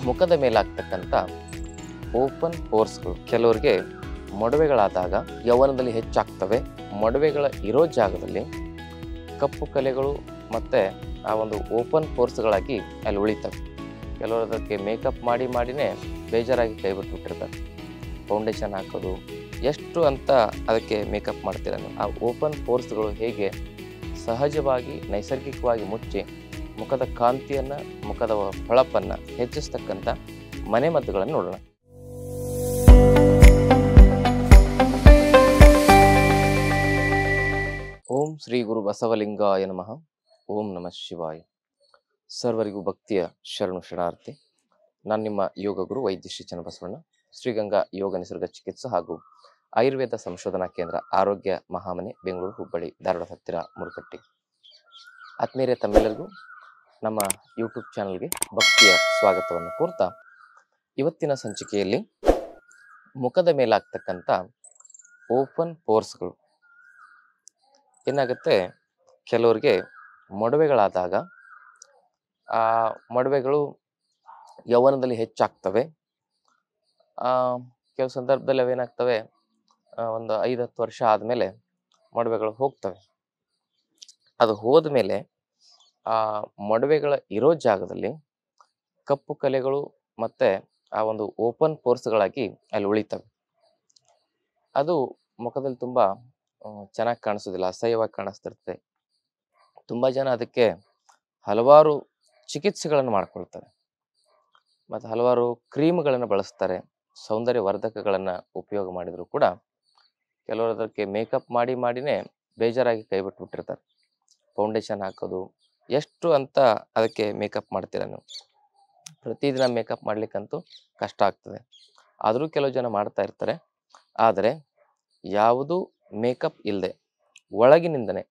ಮುಖದ ಮೇಲಾಗ್ತಕ್ಕಂಥ ಓಪನ್ ಪೋರ್ಸ್ಗಳು ಕೆಲವರಿಗೆ ಮೊಡವೆಗಳಾದಾಗ ಯೌವನದಲ್ಲಿ ಹೆಚ್ಚಾಗ್ತವೆ. ಮೊಡವೆಗಳ ಇರೋ ಜಾಗದಲ್ಲಿ ಕಪ್ಪು ಕಲೆಗಳು ಮತ್ತು ಆ ಒಂದು ಓಪನ್ ಪೋರ್ಸ್ಗಳಾಗಿ ಅಲ್ಲಿ ಉಳಿತವೆ. ಕೆಲವರು ಅದಕ್ಕೆ ಮೇಕಪ್ ಮಾಡಿನೇ ಬೇಜಾರಾಗಿ ಕೈ ಬಿಟ್ಬಿಟ್ಟಿರ್ತಾರೆ. ಫೌಂಡೇಶನ್ ಹಾಕೋದು ಎಷ್ಟು ಅಂತ ಅದಕ್ಕೆ ಮೇಕಪ್ ಮಾಡ್ತೀರ ನೀವು. ಆ ಓಪನ್ ಪೋರ್ಸ್ಗಳು ಹೇಗೆ ಸಹಜವಾಗಿ ನೈಸರ್ಗಿಕವಾಗಿ ಮುಚ್ಚಿ ಮುಖದ ಕಾಂತಿಯನ್ನು, ಮುಖದ ಹೊಳಪನ್ನು ಹೆಚ್ಚಿಸ್ತಕ್ಕಂಥ ಮನೆಮದ್ದುಗಳನ್ನು ನೋಡೋಣ. ಓಂ ಶ್ರೀ ಗುರು ಬಸವಲಿಂಗಾಯ ನಮಃ. ಓಂ ನಮಃ ಶಿವಾಯ. ಸರ್ವರಿಗೂ ಭಕ್ತಿಯ ಶರಣು ಶರಣಾರ್ಥಿ. ನಾನು ನಿಮ್ಮ ಯೋಗ ಗುರು ವೈದ್ಯ ಶ್ರೀ ಚನ್ನಬಸವಣ್ಣ, ಶ್ರೀಗಂಗಾ ಯೋಗ ನಿಸರ್ಗ ಚಿಕಿತ್ಸೆ ಹಾಗೂ ಆಯುರ್ವೇದ ಸಂಶೋಧನಾ ಕೇಂದ್ರ, ಆರೋಗ್ಯ ಮಹಾಮನೆ, ಬೆಂಗಳೂರು, ಹುಬ್ಬಳ್ಳಿ, ಧಾರವಾಡ ಹತ್ತಿರ ಮುರುಕಟ್ಟಿ. ಆತ್ಮೀಯರೇ, ತಮ್ಮೆಲ್ಲರಿಗೂ ನಮ್ಮ ಯೂಟ್ಯೂಬ್ ಚಾನಲ್ಗೆ ಭಕ್ತಿಯ ಸ್ವಾಗತವನ್ನು ಕೋರ್ತಾ, ಇವತ್ತಿನ ಸಂಚಿಕೆಯಲ್ಲಿ ಮುಖದ ಮೇಲಾಗ್ತಕ್ಕಂಥ ಓಪನ್ ಪೋರ್ಸ್ಗಳು ಏನಾಗುತ್ತೆ, ಕೆಲವರಿಗೆ ಮೊಡವೆಗಳಾದಾಗ ಆ ಮೊಡವೆಗಳು ಯೌವನದಲ್ಲಿ ಹೆಚ್ಚಾಗ್ತವೆ. ಕೆಲವು ಸಂದರ್ಭದಲ್ಲಿ ಅವೇನಾಗ್ತವೆ, ಒಂದು 5-10 ವರ್ಷ ಆದಮೇಲೆ ಮೊಡವೆಗಳು ಹೋಗ್ತವೆ. ಅದು ಹೋದ್ಮೇಲೆ ಆ ಮೊಡವೆಗಳ ಇರೋ ಜಾಗದಲ್ಲಿ ಕಪ್ಪು ಕಲೆಗಳು ಮತ್ತು ಆ ಒಂದು ಓಪನ್ ಪೋರ್ಸ್ಗಳಾಗಿ ಅಲ್ಲಿ ಉಳಿತವೆ. ಅದು ಮುಖದಲ್ಲಿ ತುಂಬ ಚೆನ್ನಾಗಿ ಕಾಣಿಸೋದಿಲ್ಲ, ಅಸಹ್ಯವಾಗಿ ಕಾಣಿಸ್ತಿರ್ತದೆ. ತುಂಬ ಜನ ಅದಕ್ಕೆ ಹಲವಾರು ಚಿಕಿತ್ಸೆಗಳನ್ನು ಮಾಡ್ಕೊಳ್ತಾರೆ ಮತ್ತು ಹಲವಾರು ಕ್ರೀಮ್ಗಳನ್ನು ಬಳಸ್ತಾರೆ, ಸೌಂದರ್ಯ ವರ್ಧಕಗಳನ್ನು ಉಪಯೋಗ ಮಾಡಿದರೂ ಕೂಡ ಕೆಲವರು ಅದಕ್ಕೆ ಮೇಕಪ್ ಮಾಡಿನೇ ಬೇಜಾರಾಗಿ ಕೈ ಬಿಟ್ಬಿಟ್ಟಿರ್ತಾರೆ. ಫೌಂಡೇಶನ್ ಹಾಕೋದು ಎಷ್ಟು ಅಂತ ಅದಕ್ಕೆ ಮೇಕಪ್ ಮಾಡ್ತೀರ ನೀವು. ಪ್ರತಿದಿನ ಮೇಕಪ್ ಮಾಡಲಿಕ್ಕಂತೂ ಕಷ್ಟ ಆಗ್ತದೆ. ಆದರೂ ಕೆಲವು ಜನ ಮಾಡ್ತಾ ಇರ್ತಾರೆ. ಆದರೆ ಯಾವುದೂ ಮೇಕಪ್ ಇಲ್ಲದೆ ಒಳಗಿನಿಂದನೇ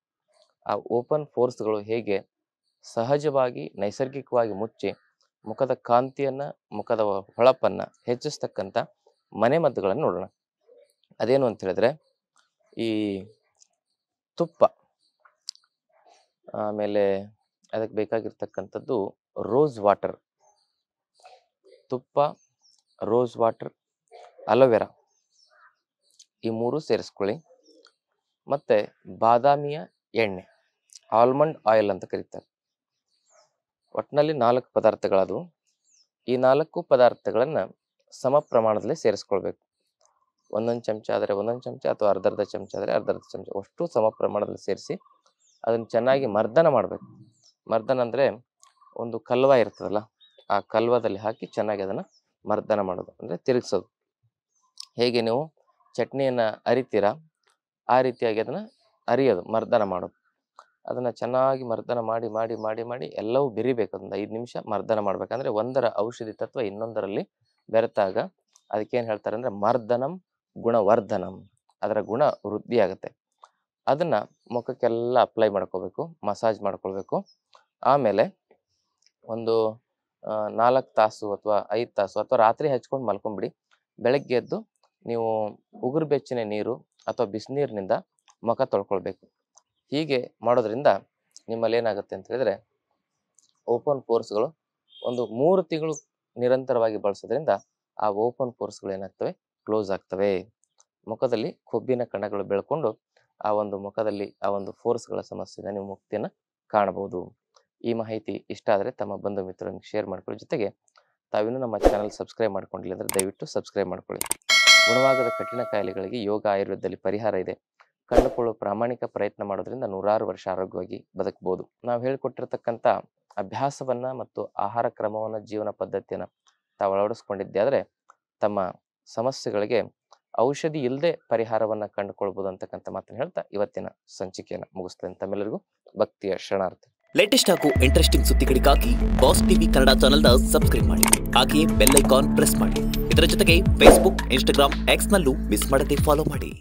ಆ ಓಪನ್ ಪೋರ್ಸ್ಗಳು ಹೇಗೆ ಸಹಜವಾಗಿ ನೈಸರ್ಗಿಕವಾಗಿ ಮುಚ್ಚಿ ಮುಖದ ಕಾಂತಿಯನ್ನು, ಮುಖದ ಹೊಳಪನ್ನು ಹೆಚ್ಚಿಸ್ತಕ್ಕಂಥ ಮನೆಮದ್ದುಗಳನ್ನು ನೋಡೋಣ. ಅದೇನು ಅಂತ ಹೇಳಿದ್ರೆ, ಈ ತುಪ್ಪ, ಆಮೇಲೆ ಅದಕ್ಕೆ ಬೇಕಾಗಿರ್ತಕ್ಕಂಥದ್ದು ರೋಸ್ ವಾಟರ್, ತುಪ್ಪ, ರೋಸ್ ವಾಟರ್, ಅಲೋವೆರಾ, ಈ 3 ಸೇರಿಸ್ಕೊಳ್ಳಿ. ಮತ್ತು ಬಾದಾಮಿಯ ಎಣ್ಣೆ, ಆಲ್ಮಂಡ್ ಆಯಿಲ್ ಅಂತ ಕರೀತಾರೆ. ಒಟ್ಟಿನಲ್ಲಿ 4 ಪದಾರ್ಥಗಳದು. ಈ 4 ಪದಾರ್ಥಗಳನ್ನು ಸಮ ಪ್ರಮಾಣದಲ್ಲಿ ಸೇರಿಸ್ಕೊಳ್ಬೇಕು. 1 ಚಮಚ ಆದರೆ 1 ಚಮಚ, ಅಥವಾ ಅರ್ಧ ಚಮಚ ಆದರೆ ಅರ್ಧ ಚಮಚ, ಅಷ್ಟು ಸಮ ಪ್ರಮಾಣದಲ್ಲಿ ಸೇರಿಸಿ ಅದನ್ನು ಚೆನ್ನಾಗಿ ಮರ್ದನ ಮಾಡಬೇಕು. ಮರ್ದನ ಅಂದರೆ ಒಂದು ಕಲ್ವ ಇರ್ತದಲ್ಲ, ಆ ಕಲ್ವದಲ್ಲಿ ಹಾಕಿ ಚೆನ್ನಾಗಿ ಅದನ್ನು ಮರ್ದನ ಮಾಡೋದು, ಅಂದರೆ ತಿರುಗಿಸೋದು. ಹೇಗೆ ನೀವು ಚಟ್ನಿಯನ್ನು ಅರಿತೀರಾ ಆ ರೀತಿಯಾಗಿ ಅದನ್ನು ಅರಿಯೋದು, ಮರ್ದನ ಮಾಡೋದು. ಅದನ್ನು ಚೆನ್ನಾಗಿ ಮರ್ದನ ಮಾಡಿ ಎಲ್ಲವೂ ಬೆರಿಬೇಕು. ಅದೊಂದು 5 ನಿಮಿಷ ಮರ್ದನ ಮಾಡ್ಬೇಕಂದ್ರೆ ಒಂದರ ಔಷಧಿ ತತ್ವ ಇನ್ನೊಂದರಲ್ಲಿ ಬೆರೆತಾಗ ಅದಕ್ಕೇನು ಹೇಳ್ತಾರೆ ಅಂದರೆ ಮರ್ದನಂ ಗುಣವರ್ಧನಂ, ಅದರ ಗುಣ ವೃದ್ಧಿ ಆಗುತ್ತೆ. ಅದನ್ನು ಮುಖಕ್ಕೆಲ್ಲ ಅಪ್ಲೈ ಮಾಡ್ಕೋಬೇಕು, ಮಸಾಜ್ ಮಾಡ್ಕೊಳ್ಬೇಕು. ಆಮೇಲೆ ಒಂದು 4 ತಾಸು ಅಥವಾ 5 ತಾಸು ಅಥವಾ ರಾತ್ರಿ ಹಚ್ಕೊಂಡು ಮಲ್ಕೊಂಬಿಡಿ. ಬೆಳಗ್ಗೆ ಎದ್ದು ನೀವು ಉಗುರು ಬೆಚ್ಚನೆ ನೀರು ಅಥವಾ ಬಿಸಿನೀರಿನಿಂದ ಮುಖ ತೊಳ್ಕೊಳ್ಬೇಕು. ಹೀಗೆ ಮಾಡೋದ್ರಿಂದ ನಿಮ್ಮಲ್ಲಿ ಏನಾಗುತ್ತೆ ಅಂತ ಹೇಳಿದ್ರೆ, ಓಪನ್ ಪೋರ್ಸ್ಗಳು ಒಂದು 3 ತಿಂಗಳು ನಿರಂತರವಾಗಿ ಬಳಸೋದ್ರಿಂದ ಆ ಓಪನ್ ಪೋರ್ಸ್ಗಳು ಏನಾಗ್ತವೆ, ಕ್ಲೋಸ್ ಆಗ್ತವೆ. ಮುಖದಲ್ಲಿ ಕೊಬ್ಬಿನ ಕಣಗಳು ಬೆಳ್ಕೊಂಡು ಆ ಒಂದು ಮುಖದಲ್ಲಿ ಆ ಒಂದು ಫೋರ್ಸ್ಗಳ ಸಮಸ್ಯೆಯಿಂದ ನೀವು ಮುಕ್ತಿಯನ್ನು ಕಾಣಬಹುದು. ಈ ಮಾಹಿತಿ ಇಷ್ಟ ಆದರೆ ತಮ್ಮ ಬಂಧು ಮಿತ್ರರೊಂದಿಗೆ ಶೇರ್ ಮಾಡ್ಕೊಳ್ಳಿ. ಜೊತೆಗೆ ತಾವಿನ್ನೂ ನಮ್ಮ ಚಾನಲ್ ಸಬ್ಸ್ಕ್ರೈಬ್ ಮಾಡ್ಕೊಂಡಿಲ್ಲ ಅಂದರೆ ದಯವಿಟ್ಟು ಸಬ್ಸ್ಕ್ರೈಬ್ ಮಾಡ್ಕೊಳ್ಳಿ. ಗುಣವಾಗದ ಕಠಿಣ ಕಾಯಿಲೆಗಳಿಗೆ ಯೋಗ, ಆಯುರ್ವೇದದಲ್ಲಿ ಪರಿಹಾರ ಇದೆ. ಕಂಡುಕೊಳ್ಳುವ ಪ್ರಾಮಾಣಿಕ ಪ್ರಯತ್ನ ಮಾಡೋದ್ರಿಂದ 100 ವರ್ಷ ಆರೋಗ್ಯವಾಗಿ ಬದುಕಬಹುದು. ನಾವು ಹೇಳಿಕೊಟ್ಟಿರ್ತಕ್ಕಂಥ ಅಭ್ಯಾಸವನ್ನು ಮತ್ತು ಆಹಾರ ಕ್ರಮವನ್ನು, ಜೀವನ ಪದ್ಧತಿಯನ್ನು ತಾವು ಅಳವಡಿಸ್ಕೊಂಡಿದ್ದೆ ಆದರೆ ತಮ್ಮ ಸಮಸ್ಯೆಗಳಿಗೆ ಔಷಧಿ ಇಲ್ಲದೆ ಪರಿಹಾರವನ್ನು ಕಂಡುಕೊಳ್ಬೋದು ಅಂತಕ್ಕಂಥ ಮಾತನ್ನು ಹೇಳ್ತಾ ಇವತ್ತಿನ ಸಂಚಿಕೆಯನ್ನು ಮುಗಿಸ್ತೇನೆ. ತಮ್ಮೆಲ್ಲರಿಗೂ ಭಕ್ತಿಯ ಶರಣಾರ್ಥಿ. ಲೇಟೆಸ್ಟ್ ಹಾಗೂ ಇಂಟ್ರೆಸ್ಟಿಂಗ್ ಸುದ್ದಿಗಳಿಗಾಗಿ ಬಾಸ್ ಟಿವಿ ಕನ್ನಡ ಚಾನೆಲ್ನ ಸಬ್ಸ್ಕ್ರೈಬ್ ಮಾಡಿ. ಹಾಗೆಯೇ ಬೆಲ್ ಐಕಾನ್ ಪ್ರೆಸ್ ಮಾಡಿ. ಇದರ ಜೊತೆಗೆ ಫೇಸ್ಬುಕ್, ಇನ್ಸ್ಟಾಗ್ರಾಮ್, ಎಕ್ಸ್ ನಲ್ಲೂ ಮಿಸ್ ಮಾಡದೆ ಫಾಲೋ ಮಾಡಿ.